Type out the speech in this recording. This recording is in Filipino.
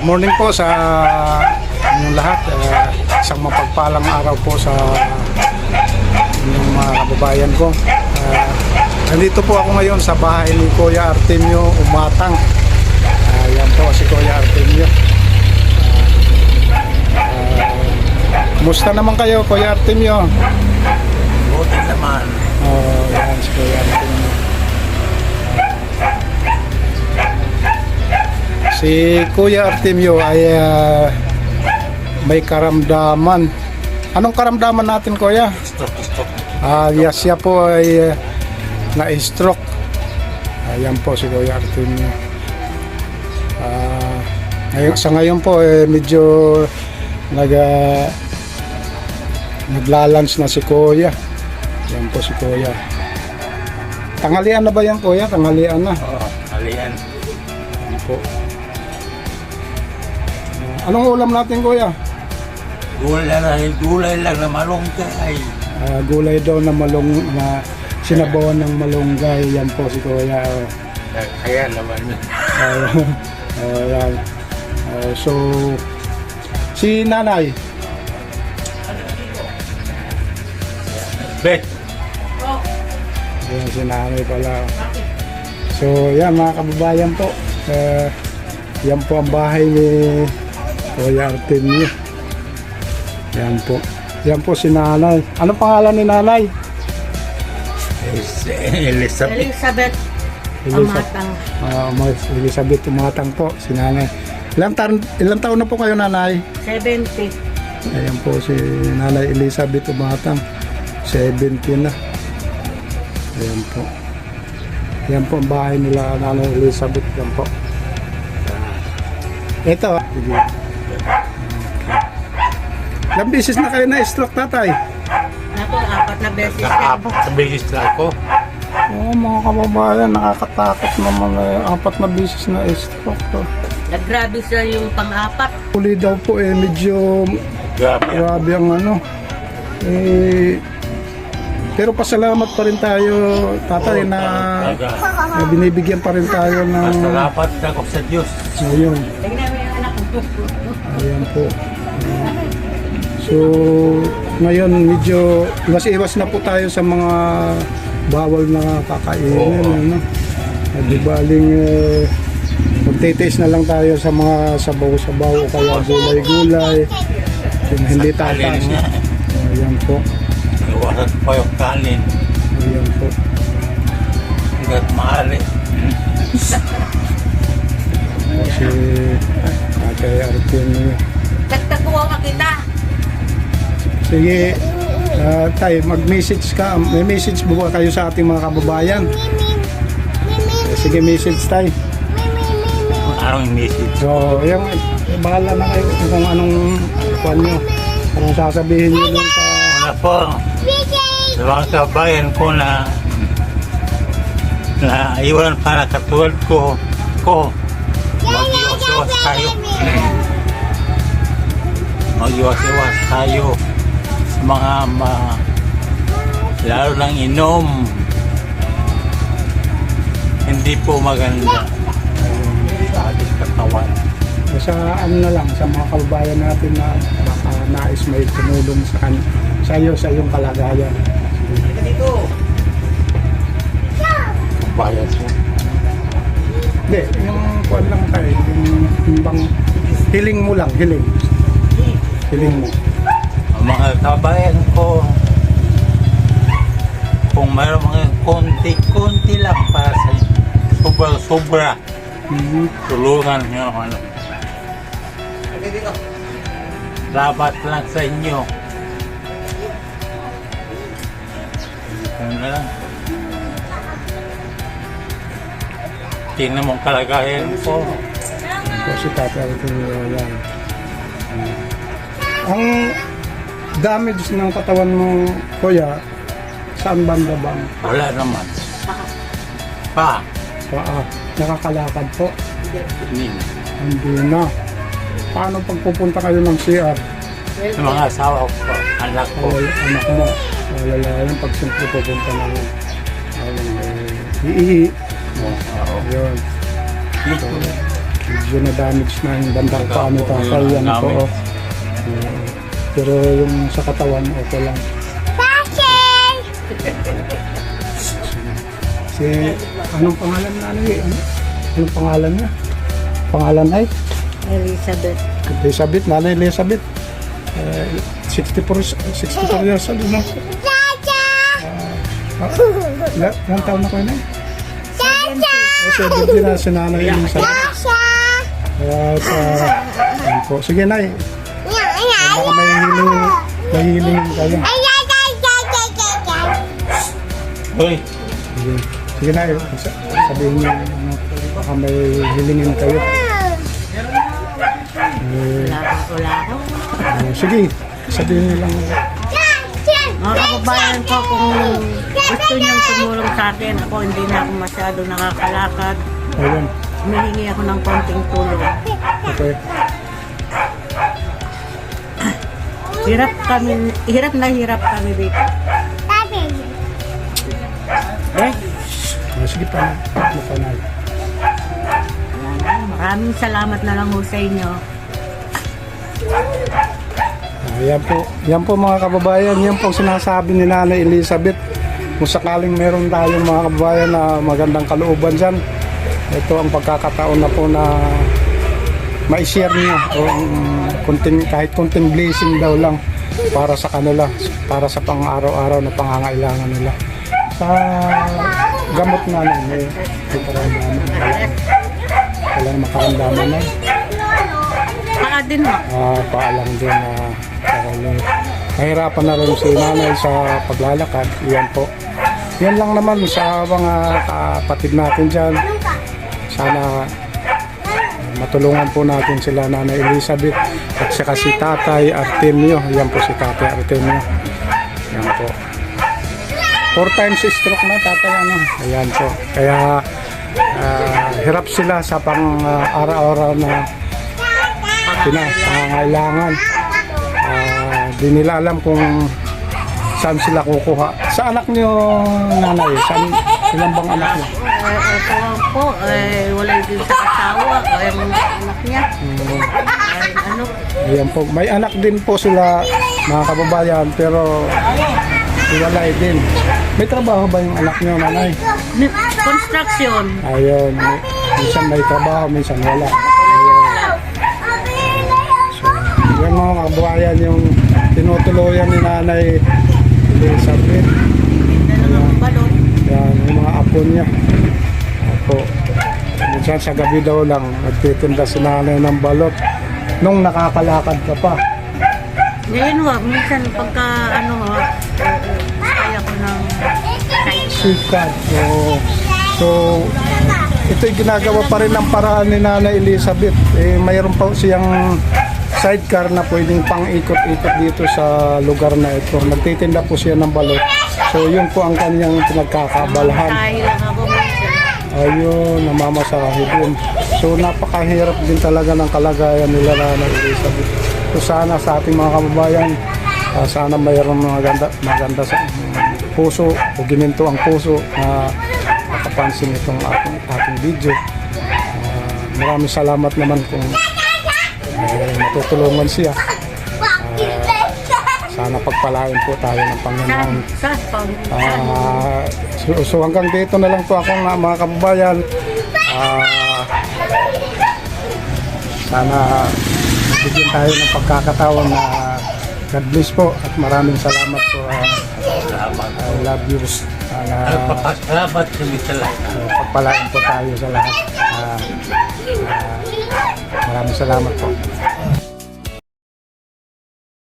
Good morning po sa inyong lahat. Isang mapagpalang araw po sa inyong mga kababayan ko. Nandito po ako ngayon sa bahay ni Kuya Artemio Umatang. Yan po si Kuya Artemio. Kumusta naman kayo, Kuya Artemio? Buti naman. Yan si Kuya Artemio. Si Kuya Artemio ay may karamdaman. Anong karamdaman natin, Kuya? Stroke. Yes, siya po ay na-stroke. Ayan po si Kuya Artemio. Sa ngayon po medyo naglalunch na si Kuya. Ayan po si Kuya. Tanghalian na ba yan, Kuya? Tanghalian na. Oo, alian. Ayan po. Anong ulam natin, Kuya? Gulay lang na malunggay. Gulay daw na sinabawan ng malunggay. Yan po si Kuya. Kaya naman. Yan. So, si Nanay. Bet. Yan, si Nanay pala. So, yan mga kababayan po. Yan po ang bahay ni Kuya Artemio. Yan po. Yan po si Nanay. Anong pangalan ni Nanay? Elizabeth. Umatang. Elizabeth Umatang po, si Nanay. Ilang taon na po kayo, Nanay? 70. Ayan po si Nanay Elizabeth Umatang. 70 na. Ayan po. Ayan po ang bahay nila, Nanay Elizabeth. Ayan po. Ito. Sige. Ilang beses na kayo na-stroke, tatay? Ako, 4 na beses. Nakaapat sa beses na ako. Oo, mga kababayan, nakakatakot naman. 4 na beses na-stroke. Naggrabe siya yung pang-apat. Huli daw po medyo grabe ang pero pasalamat pa rin tayo, tatay, na binibigyan pa rin tayo ng Masalamat ako sa Diyos. ayun. Tingnan mo yung anak ko. Ayan po. So, ngayon medyo iwas na po tayo sa mga bawal na kakainin. Di baling magtitaste na lang tayo sa mga sabaw-sabaw o kaya gulay-gulay. Hindi tataas. Ayan po. Iwasan pa yung kanin. Ayan po. Hanggat maaari. Si Tatay Artemio. Tagtaguan ka kita. Sige, tay, mag-message ka. May message mo ba kayo sa ating mga kababayan? Sige, message tay. Anong message? So, yung bahala na kayo kung anong kuwan nyo. Anong sasabihin nyo dun sa... Una po, sa mga kabayan ko na iwan para katulad ko mag-iwas tayo. Mag-iwas tayo sa mga lalo lang inom. Hindi po maganda sa ating katawan. Sa ano na lang, sa mga kababayan natin na baka nais may tumulong sa iyo, sa iyong kalagayan. Bayan po. Hindi, yung kuwan lang tayo, yung bang hiling mo lang, hiling. Hiling mo. Ang mga kabayan ko, kung mayroong mga konti lang para sa sobra, tulungan nyo ano. Dapat lang sa inyo. Ano na lang. Tingnan mong kalagayan ko. Ito si Tatay Artemio yan. Ang damage ng katawan mo, Kuya, saan banda bang? Wala naman. Pa. Nakakalakad po. Hindi. Hindi na. Paano pagpupunta kayo ng CR? Sa mga asawa ko, anak ko. Anak mo. Wala yan pag simple pupunta ng iihi. Oo. Yun. medyo na-damage na yung bandang paano ito. Kaya ano po. Oh. Pero yung sa katawan, okay lang. Si, anong pangalan na ano eh? Anong pangalan niya? Pangalan ay? Elizabeth. Elizabeth, Nanay Elizabeth. 64 years old, no? Ilang taon na kayo na? O, 70 na si Nanay Elizabeth. Yan po. Sige, Nay. Baka may hiling kayo. Hoy, Sige, sige Nay. Sabihin niyo, ano, baka may hilingin kayo. Wala ako. Sige, sabihin niyo lang. Mga kababayan ko, kung gusto niyong tumulong sa akin, ako hindi na ako masyado nakakalakad. Ayun. Humihingi ako ng konting tulong. Okay. Hirap na hirap kami dito. Eh, Sige pa. Ano pa na? maraming salamat na lang ho sa inyo. Yan po mga kababayan, yan po sinasabi ni Nanay Elizabeth. Kung sakaling meron tayong mga kababayan na magandang kalooban dyan, ito ang pagkakataon na po na ma-share niyo o kahit konting blessing daw lang para sa kanila, para sa pang-araw-araw na pangangailangan nila. Sa gamot nga lang, may walang makaramdaman na. Saka din ho. Paalang din na nahirapan na rin si Nanay sa paglalakad. Yan po. Yan lang naman sa mga kapatid natin dyan. Sana matulungan po natin sila Nanay Elizabeth at saka si Tatay Artemio. Yan po si Tatay Artemio. Yan po. 4 times stroke na Tatay ano. Ayan po. Kaya hirap sila sa pang-araw-araw na pangangailangan. Di nila alam kung saan sila kukuha. Sa anak niyo, Nanay? Ilan bang anak niyo? Ito lang po, wala din sa asawa. Yung anak niya. Ano? Ayan po. May anak din po sila, mga kababayan, pero iwalay din. May trabaho ba yung anak niyo, Nanay? Construction. Ayun. Minsan may trabaho, minsan wala. Yan mga kababayan yung tinutuluyan ni Nanay Elizabeth. Balon. Yan, yung mga apo niya. Apo. Minsan sa gabi daw lang, nagtitinda si Nanay ng balot. Nung nakakalakad ka pa. Ngayon ho, minsan pagka ano ho, kaya ko ng Sikat. So, ito'y ginagawa pa rin ng paraan ni Nanay Elizabeth. Mayroon pa siyang sidecar na pwedeng pang-ikot-ikot dito sa lugar na ito. Nagtitinda po siya ng balot. So yun po ang kanyang pinagkakabalahan. Dahil lang ako minsan. Ayun, namamasahe din. So napakahirap din talaga ng kalagayan nila Nanay Elizabeth. So sana sa ating mga kababayan, sana mayroong maganda sa puso o gininto ang puso na makapansin itong ating video. Maraming salamat naman kung matutulungan siya. Sana pagpalain po tayo ng Panginoon. So hanggang dito na lang po ako mga kababayan. Sana bigyan tayo ng pagkakataon na God bless po at maraming salamat po. I love you. salamat kami sa lahat. Pagpalain po tayo sa lahat. Maraming salamat po.